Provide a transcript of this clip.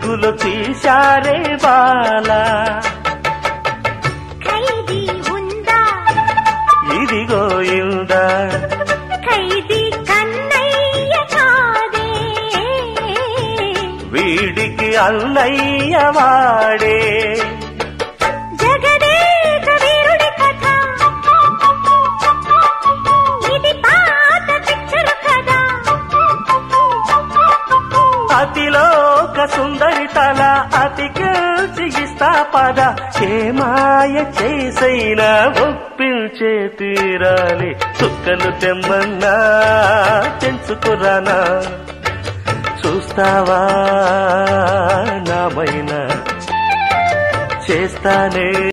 వెలుగులో తీశారే బాలా. ఖైదీ ఉందా ఇదిగో ఇందా ఖైదీ కన్నయ్య కాదే, వీడికి అన్నయ్య వాడే. జగదేక వీరుడి కథ ఇది పాత పిక్చర్ కదా. అతిలోక సుందరి తల అతికిల్చి ఇస్తా పద, ఏ మాయ చేసైనా ఒప్పించే తీరాలి. చుక్కలు తెమ్మన్నా తెంచుకురానా, చూస్తావా నామైనా చేస్తానే.